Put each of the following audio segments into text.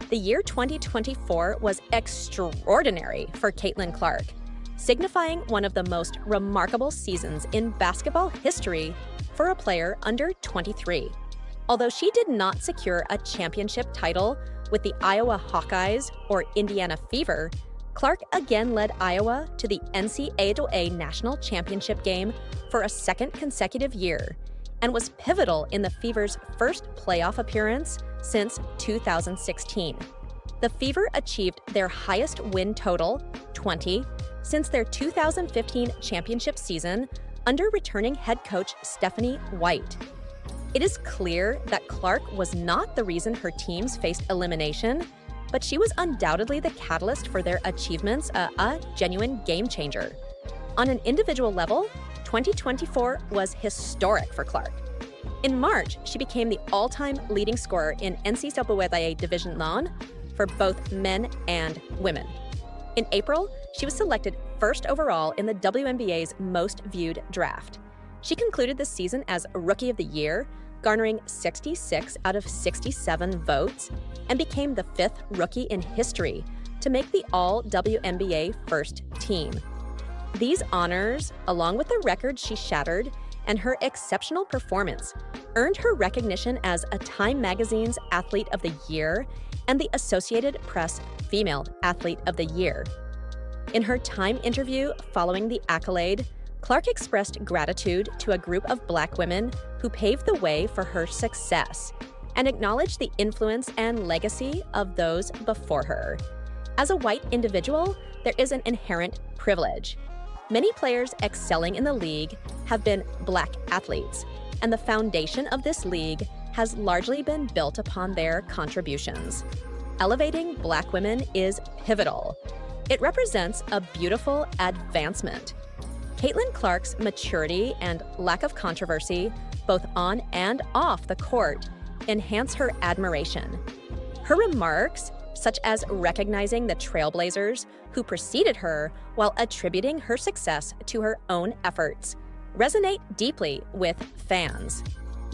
The year 2024 was extraordinary for Caitlyn Clark, signifying one of the most remarkable seasons in basketball history for a player under 23. Although she did not secure a championship title with the Iowa Hawkeyes or Indiana Fever, Clark again led Iowa to the NCAA National Championship game for a second consecutive year and was pivotal in the Fever's first playoff appearance since 2016. The Fever achieved their highest win total, 20, since their 2015 championship season under returning head coach Stephanie White. It is clear that Clark was not the reason her teams faced elimination, but she was undoubtedly the catalyst for their achievements, a genuine game changer. On an individual level, 2024 was historic for Clark. In March, she became the all-time leading scorer in NCAA Division I for both men and women. In April, she was selected first overall in the WNBA's most viewed draft. She concluded the season as Rookie of the Year, garnering 66 out of 67 votes, and became the fifth rookie in history to make the All-WNBA first team. These honors, along with the records she shattered and her exceptional performance, earned her recognition as a Time Magazine's Athlete of the Year and the Associated Press Female Athlete of the Year. In her Time interview following the accolade, Clark expressed gratitude to a group of Black women who paved the way for her success and acknowledged the influence and legacy of those before her. As a white individual, there is an inherent privilege. Many players excelling in the league have been Black athletes, and the foundation of this league has largely been built upon their contributions. Elevating Black women is pivotal. It represents a beautiful advancement. Caitlyn Clark's maturity and lack of controversy, both on and off the court, enhance her admiration. Her remarks, such as recognizing the trailblazers who preceded her while attributing her success to her own efforts, resonate deeply with fans.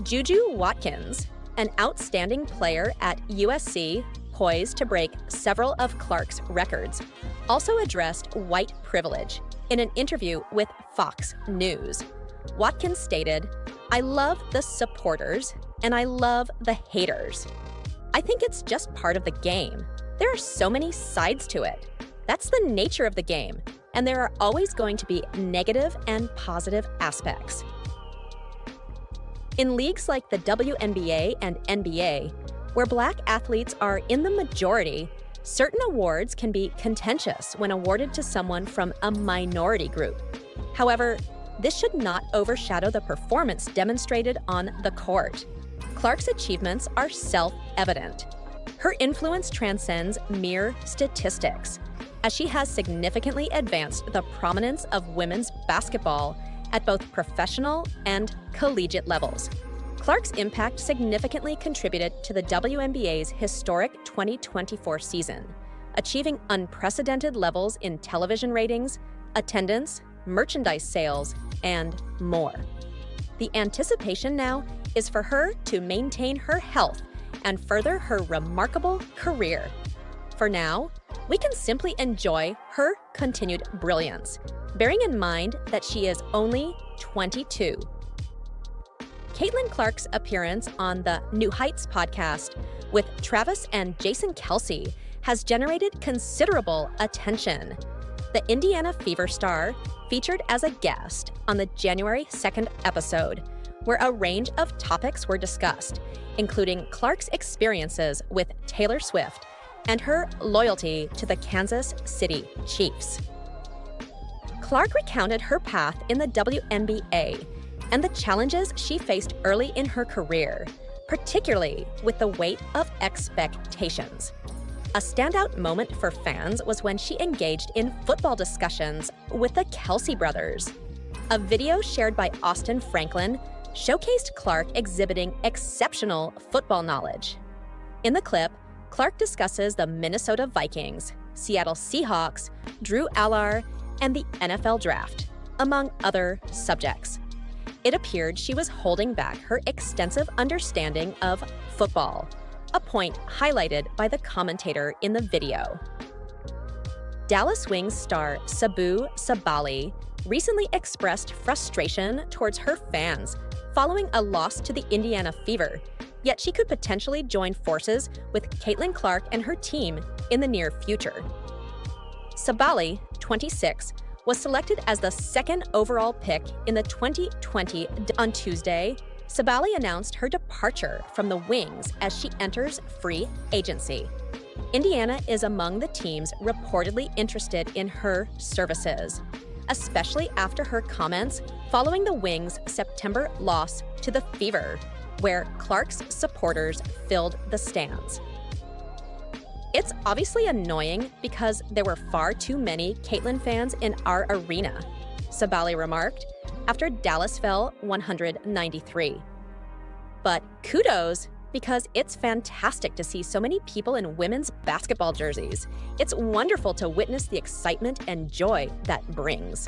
Juju Watkins, an outstanding player at USC, poised to break several of Clark's records, also addressed white privilege in an interview with Fox News. Watkins stated, "I love the supporters and I love the haters. I think it's just part of the game. There are so many sides to it. That's the nature of the game, and there are always going to be negative and positive aspects." In leagues like the WNBA and NBA, where Black athletes are in the majority, certain awards can be contentious when awarded to someone from a minority group. However, this should not overshadow the performance demonstrated on the court. Clark's achievements are self-evident. Her influence transcends mere statistics, as she has significantly advanced the prominence of women's basketball at both professional and collegiate levels. Clark's impact significantly contributed to the WNBA's historic 2024 season, achieving unprecedented levels in television ratings, attendance, merchandise sales, and more. The anticipation now is for her to maintain her health and further her remarkable career. For now, we can simply enjoy her continued brilliance, bearing in mind that she is only 22. Caitlyn Clark's appearance on the New Heights podcast with Travis and Jason Kelsey has generated considerable attention. The Indiana Fever star featured as a guest on the January 2nd episode, where a range of topics were discussed, including Clark's experiences with Taylor Swift and her loyalty to the Kansas City Chiefs. Clark recounted her path in the WNBA and the challenges she faced early in her career, particularly with the weight of expectations. A standout moment for fans was when she engaged in football discussions with the Kelsey brothers. A video shared by Austin Franklin showcased Clark exhibiting exceptional football knowledge. In the clip, Clark discusses the Minnesota Vikings, Seattle Seahawks, Drew Allar, and the NFL Draft, among other subjects. It appeared she was holding back her extensive understanding of football. a point highlighted by the commentator in the video. Dallas Wings star Satou Sabally recently expressed frustration towards her fans following a loss to the Indiana Fever, yet she could potentially join forces with Caitlyn Clark and her team in the near future. Sabally, 26, was selected as the second overall pick in the 2020. On Tuesday, Sabally announced her departure from the Wings as she enters free agency. Indiana is among the teams reportedly interested in her services, especially after her comments following the Wings' September loss to the Fever, where Clark's supporters filled the stands. It's obviously annoying because there were far too many Caitlyn fans in our arena, Sabally remarked after Dallas fell 193. But kudos, because it's fantastic to see so many people in women's basketball jerseys. It's wonderful to witness the excitement and joy that brings.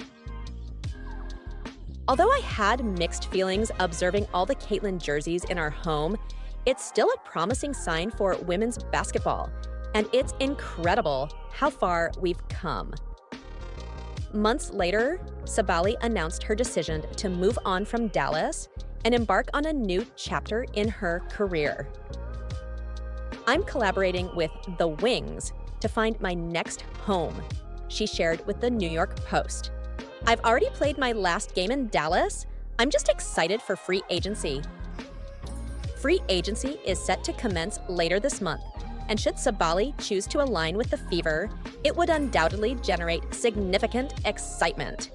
Although I had mixed feelings observing all the Caitlyn jerseys in our home, it's still a promising sign for women's basketball, and it's incredible how far we've come. Months later, Sabally announced her decision to move on from Dallas and embark on a new chapter in her career. "I'm collaborating with the Wings to find my next home," she shared with the New York Post. "I've already played my last game in Dallas. I'm just excited for free agency." Free agency is set to commence later this month, and should Sabally choose to align with the Fever, it would undoubtedly generate significant excitement.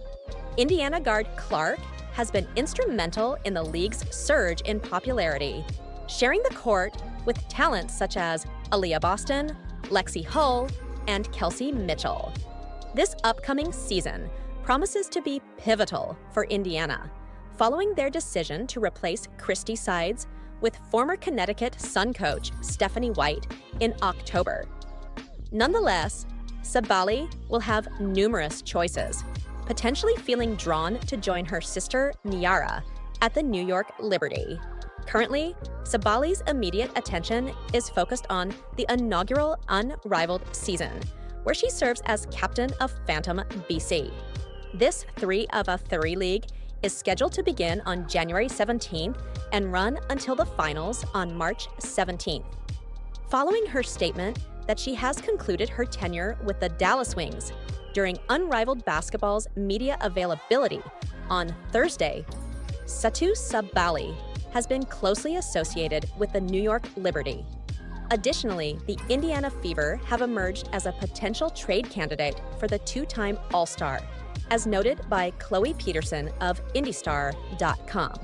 Indiana guard Clark has been instrumental in the league's surge in popularity, sharing the court with talents such as Aaliyah Boston, Lexie Hull, and Kelsey Mitchell. This upcoming season promises to be pivotal for Indiana, following their decision to replace Christy Sides with former Connecticut Sun coach Stephanie White in October. Nonetheless, Sabally will have numerous choices, potentially feeling drawn to join her sister Niara at the New York Liberty. Currently, Sabally's immediate attention is focused on the inaugural Unrivaled season, where she serves as captain of Phantom BC. This 3-of-3 league is scheduled to begin on January 17th and run until the finals on March 17th. Following her statement that she has concluded her tenure with the Dallas Wings during Unrivaled Basketball's media availability on Thursday, Satu Sabally has been closely associated with the New York Liberty. Additionally, the Indiana Fever have emerged as a potential trade candidate for the two-time All-Star, as noted by Chloe Peterson of IndyStar.com.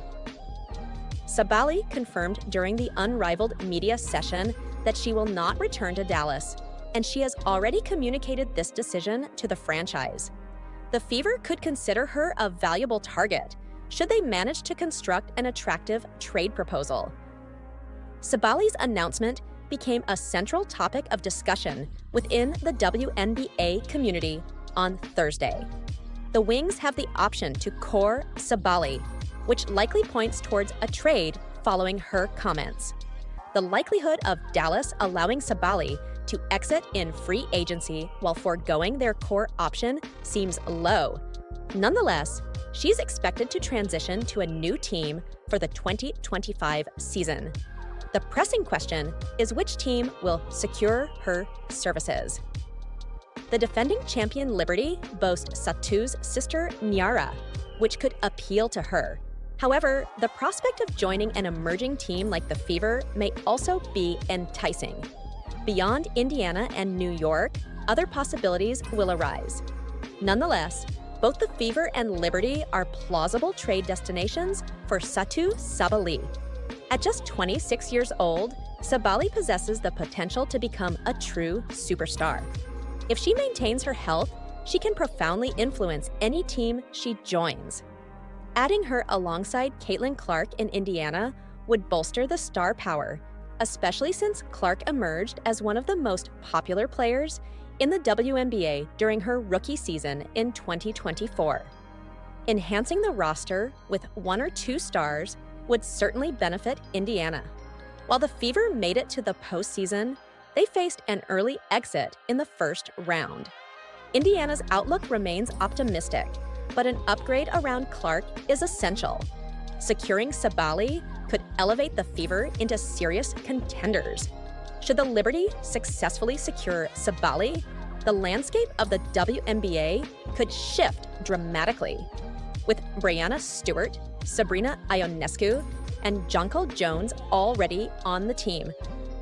Sabally confirmed during the Unrivaled media session that she will not return to Dallas, and she has already communicated this decision to the franchise. The Fever could consider her a valuable target should they manage to construct an attractive trade proposal. Sabally's announcement became a central topic of discussion within the WNBA community on Thursday. The Wings have the option to core Sabally, which likely points towards a trade following her comments. The likelihood of Dallas allowing Sabally to exit in free agency while foregoing their core option seems low. Nonetheless, she's expected to transition to a new team for the 2025 season. The pressing question is which team will secure her services. The defending champion Liberty boasts Satu's sister Niara, which could appeal to her. However, the prospect of joining an emerging team like the Fever may also be enticing. Beyond Indiana and New York, other possibilities will arise. Nonetheless, both the Fever and Liberty are plausible trade destinations for Satou Sabally. At just 26 years old, Sabally possesses the potential to become a true superstar. If she maintains her health, she can profoundly influence any team she joins. Adding her alongside Caitlyn Clark in Indiana would bolster the star power, especially since Clark emerged as one of the most popular players in the WNBA during her rookie season in 2024. Enhancing the roster with one or two stars would certainly benefit Indiana. While the Fever made it to the postseason, they faced an early exit in the first round. Indiana's outlook remains optimistic, but an upgrade around Clark is essential. Securing Sabally could elevate the Fever into serious contenders. Should the Liberty successfully secure Sabally, the landscape of the WNBA could shift dramatically. With Brianna Stewart, Sabrina Ionescu, and Jonquel Jones already on the team,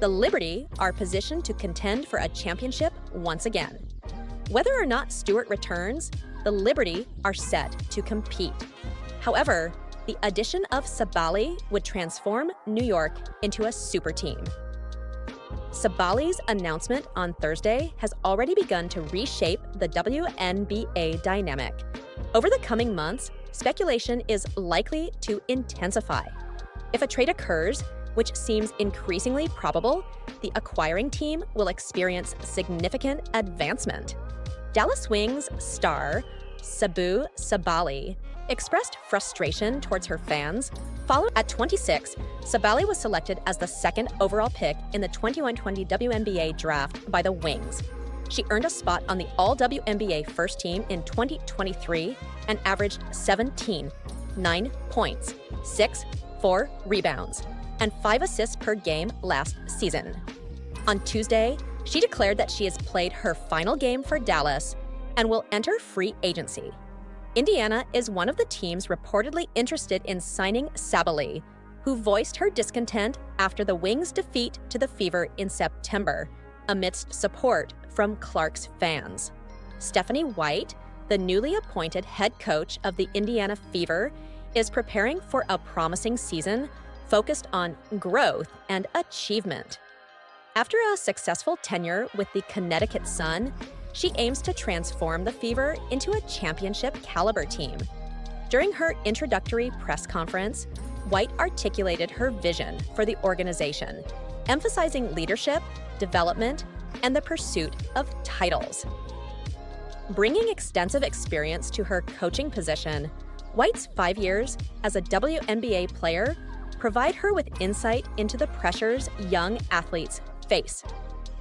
the Liberty are positioned to contend for a championship once again. Whether or not Stewart returns, the Liberty are set to compete. However, the addition of Sabally would transform New York into a super team. Sabally's announcement on Thursday has already begun to reshape the WNBA dynamic. Over the coming months, speculation is likely to intensify. If a trade occurs, which seems increasingly probable, the acquiring team will experience significant advancement. Dallas Wings star Satou Sabally expressed frustration towards her fans. At 26, Sabally was selected as the second overall pick in the 21-20 WNBA draft by the Wings. She earned a spot on the All-WNBA first team in 2023 and averaged 17, 9 points, 4 rebounds, and 5 assists per game last season. On Tuesday, she declared that she has played her final game for Dallas and will enter free agency. Indiana is one of the teams reportedly interested in signing Sabally, who voiced her discontent after the Wings' defeat to the Fever in September, amidst support from Clark's fans. Stephanie White, the newly appointed head coach of the Indiana Fever, is preparing for a promising season focused on growth and achievement. After a successful tenure with the Connecticut Sun, she aims to transform the Fever into a championship-caliber team. During her introductory press conference, White articulated her vision for the organization, emphasizing leadership, development, and the pursuit of titles. Bringing extensive experience to her coaching position, White's 5 years as a WNBA player provide her with insight into the pressures young athletes face.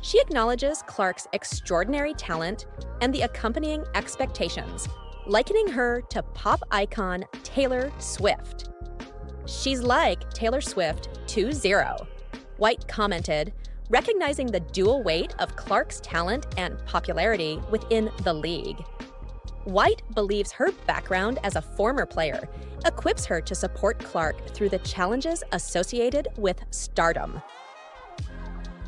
She acknowledges Clark's extraordinary talent and the accompanying expectations, likening her to pop icon Taylor Swift. "She's like Taylor Swift 2.0," White commented, recognizing the dual weight of Clark's talent and popularity within the league. White believes her background as a former player equips her to support Clark through the challenges associated with stardom.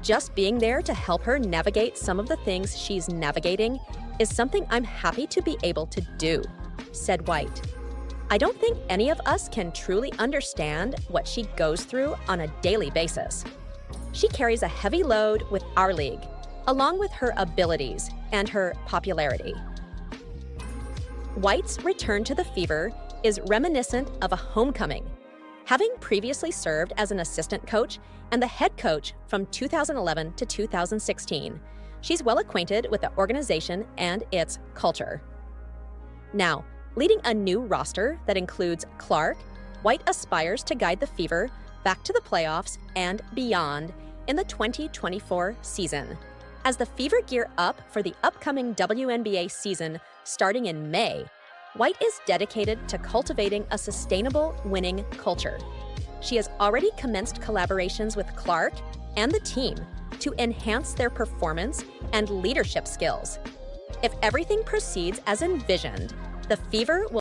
"Just being there to help her navigate some of the things she's navigating is something I'm happy to be able to do," said White. "I don't think any of us can truly understand what she goes through on a daily basis. She carries a heavy load with our league, along with her abilities and her popularity." White's return to the Fever is reminiscent of a homecoming. Having previously served as an assistant coach and the head coach from 2011 to 2016, she's well acquainted with the organization and its culture. Now, leading a new roster that includes Clark, White aspires to guide the Fever back to the playoffs and beyond in the 2024 season. As the Fever gear up for the upcoming WNBA season starting in May, White is dedicated to cultivating a sustainable winning culture. She has already commenced collaborations with Clark and the team to enhance their performance and leadership skills. If everything proceeds as envisioned, the Fever will